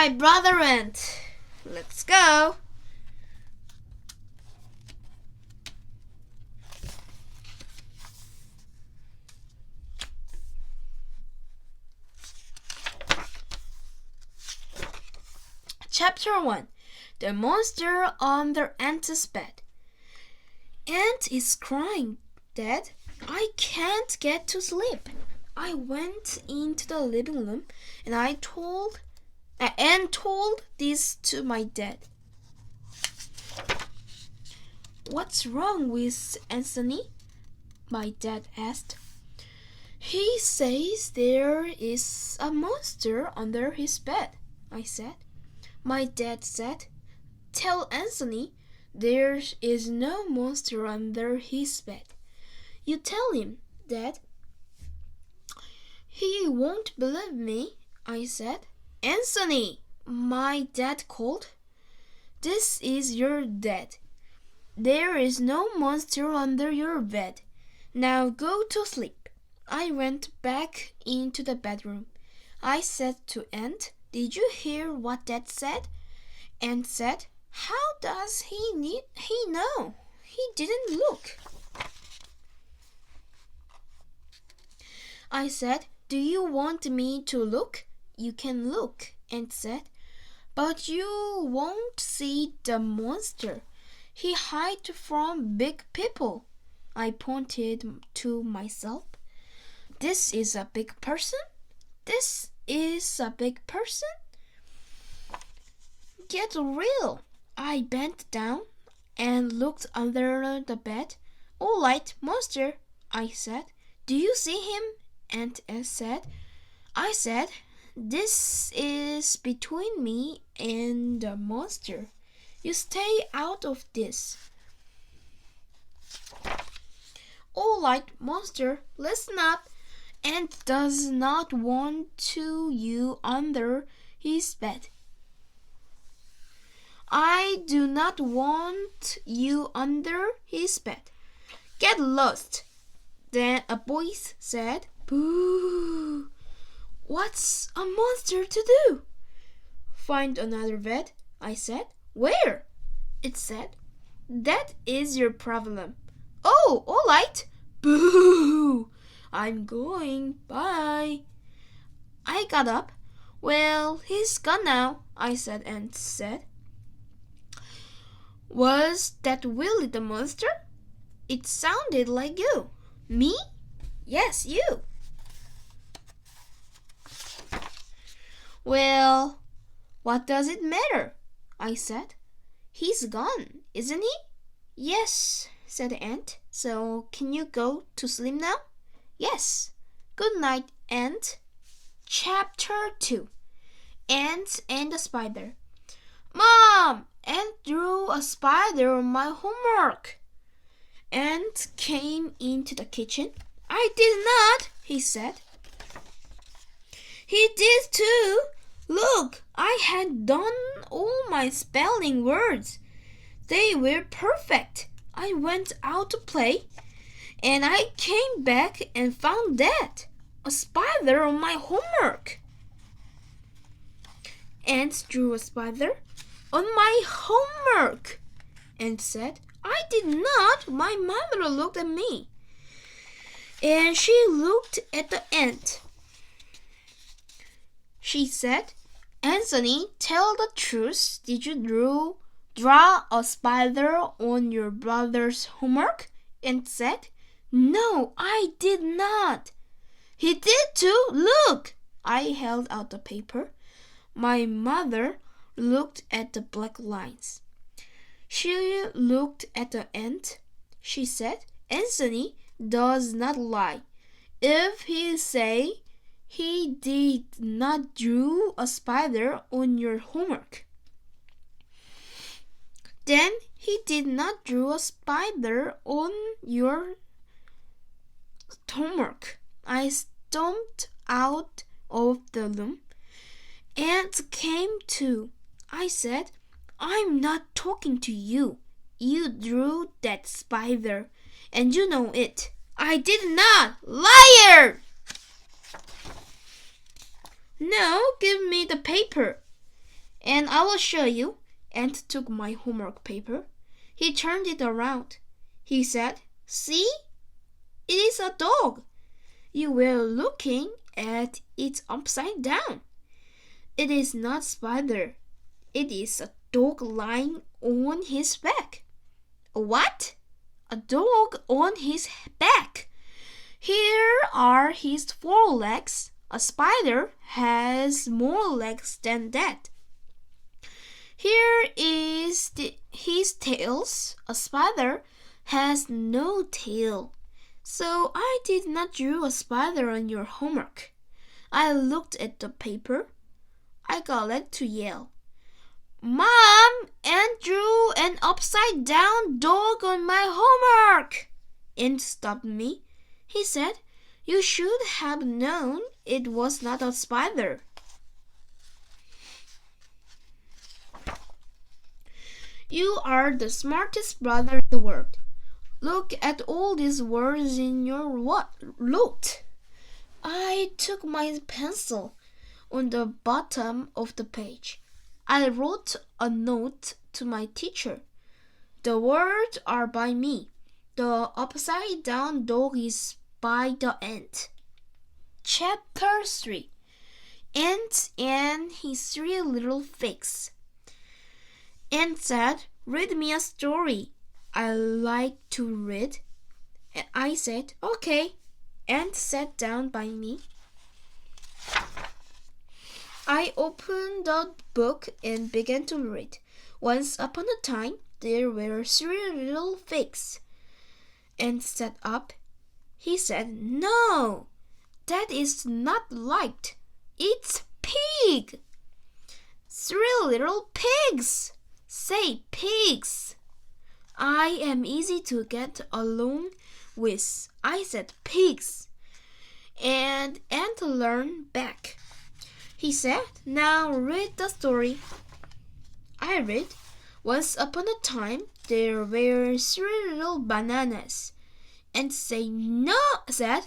my brother Ant. Let's go. Chapter 1. The Monster Under Ant's Bed. Ant is crying, Dad. I can't get to sleep. I went into the living room and told this to my dad. What's wrong with Anthony? My dad asked. He says there is a monster under his bed, I said. My dad said, Tell Anthony there is no monster under his bed. You tell him, Dad. He won't believe me, I said. Anthony, my dad called. This is your dad. There is no monster under your bed. Now go to sleep. I went back into the bedroom. I said to Ant, Did you hear what Dad said? Ant said, How does he know? He didn't look. I said, Do you want me to look? You can look, Ant said. But you won't see the monster. He hides from big people. I pointed to myself. This is a big person? This is a big person? Get real. I bent down and looked under the bed. All right, monster, I said. Do you see him? Ant said. I said, This is between me and the monster. You stay out of this. All right, monster, listen up. Ant does not want you under his bed. I do not want you under his bed. Get lost. Then a voice said, Boo! What's a monster to do? Find another bed, I said. Where? It said. That is your problem. Oh, all right. Boo! I'm going. Bye. I got up. Well, he's gone now, I said and said. Was that really the monster? It sounded like you. Me? Yes, you. Well, what does it matter? I said. He's gone, isn't he? Yes, said Ant. So can you go to sleep now? Yes. Good night, Ant. Chapter 2. Ant and the Spider. Mom! Ant drew a spider on my homework. Ant came into the kitchen. I did not, he said. He did too. Look, I had done all my spelling words. They were perfect. I went out to play, and I came back and found that. A spider on my homework. Ant drew a spider on my homework and said, I did not. My mother looked at me. And she looked at the ant. She said, Anthony, tell the truth. Did you draw a spider on your brother's homework? Ant said, No, I did not. He did too. Look. I held out the paper. My mother looked at the black lines. She looked at the ant. She said, Anthony does not lie. If he say he did not draw a spider on your homework, then he did not draw a spider on your homework. I stomped out of the room. Ant came too. I said, I'm not talking to you. You drew that spider, and you know it. I did not. Liar! No, give me the paper. And I will show you. Ant took my homework paper. He turned it around. He said, "See? It is a dog. You were looking at it upside down. It is not spider. It is a dog lying on his back." "What? A dog on his back? Here are his 4 legs. A spider has more legs than that. Here is his tails. A spider has no tail. So I did not draw a spider on your homework." I looked at the paper. I got led to yell, "Mom, Ant drew an upside-down dog on my homework." Ant stopped me. He said, "You should have known it was not a spider." "You are the smartest brother in the world. Look at all these words in your note." I took my pencil on the bottom of the page. I wrote a note to my teacher. The words are by me. The upside-down dog is by the ant. Chapter 3. Ant and his 3 little figs. Ant said, "Read me a story. I like to read." And I said, "Okay." Ant sat down by me. I opened the book and began to read. Once upon a time, there were 3 little figs. Ant sat up. He said, "No, that is not light. It's pig. 3 little pigs. Say pigs." I am easy to get along with. I said pigs. And Ant leaned back. He said, "Now read the story." I read, "Once upon a time, there were 3 little bananas." And said,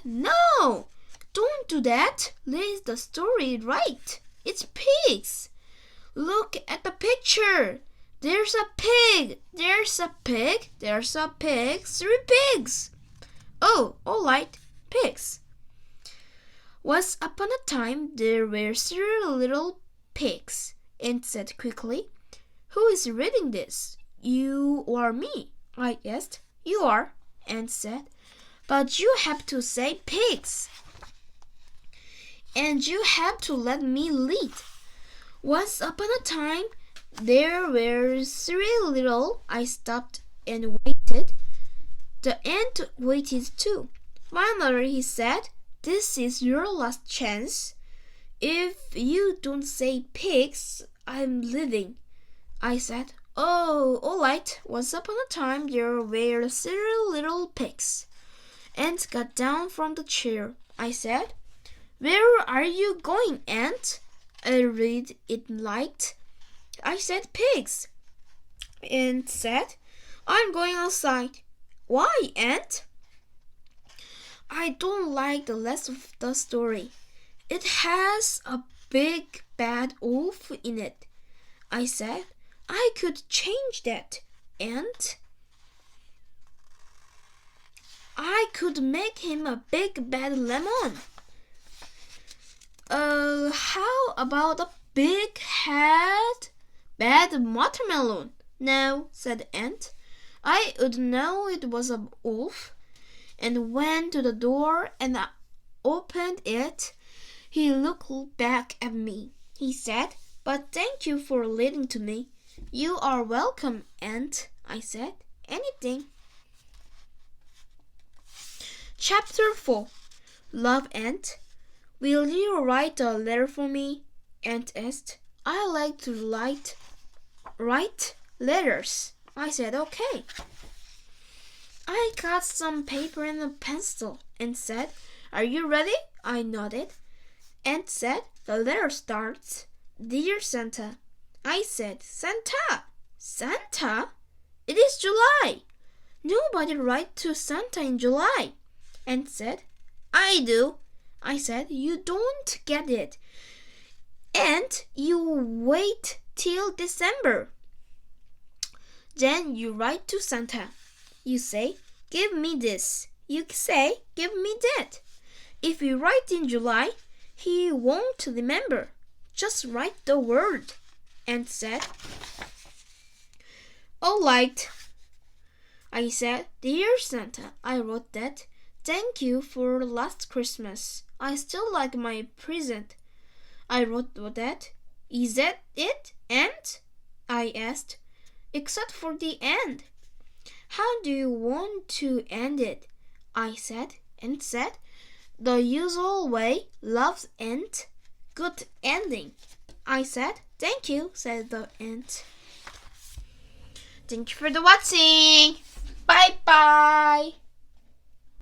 "No, don't do that. Read the story right. It's pigs. Look at the picture. There's a pig. There's a pig. There's a pig. 3 pigs." "Oh, all right, pigs." "Once upon a time, there were 3 little pigs." Ant said quickly. "Who is reading this? You or me?" I asked. "You are," Ant said. "But you have to say pigs. And you have to let me lead. Once upon a time, there were 3 little..." I stopped and waited. The ant waited too. Finally, he said, "This is your last chance. If you don't say pigs, I'm leaving." I said, "Oh, all right." Once upon a time, there were 3 little pigs. Ant got down from the chair. I said, "Where are you going, Ant?" I read it liked. I said pigs. Ant said, "I'm going outside." "Why, Ant?" "I don't like the rest of the story. It has a big bad wolf in it." I said, "I could change that, Ant. I could make him a big bad lemon." How about a big head bad watermelon?" "No," said Ant. I would know it was a wolf, and went to the door and I opened it. He looked back at me. He said, "But thank you for listening to me." "You are welcome, Ant," I said. "Anything." Chapter 4. Love, Ant. "Will you write a letter for me?" Ant asked. "I like to write letters." I said, "Okay." I got some paper and a pencil and said, "Are you ready?" I nodded. Ant said, "The letter starts, 'Dear Santa.'" I said, "Santa? Santa? It is July. Nobody writes to Santa in July." Ant said, "I do." I said, "You don't get it. And you wait till December. Then you write to Santa. You say, give me this. You say, give me that. If you write in July, he won't remember. Just write the word. And said, all right. I said, dear Santa, I wrote that. Thank you for last Christmas. I still like my present. I wrote that. Is that it? And? I asked. Except for the end. How do you want to end it? I said, and said, the usual way, love's end, good ending. I said, thank you, said the ant. Thank you for the watching. Bye bye.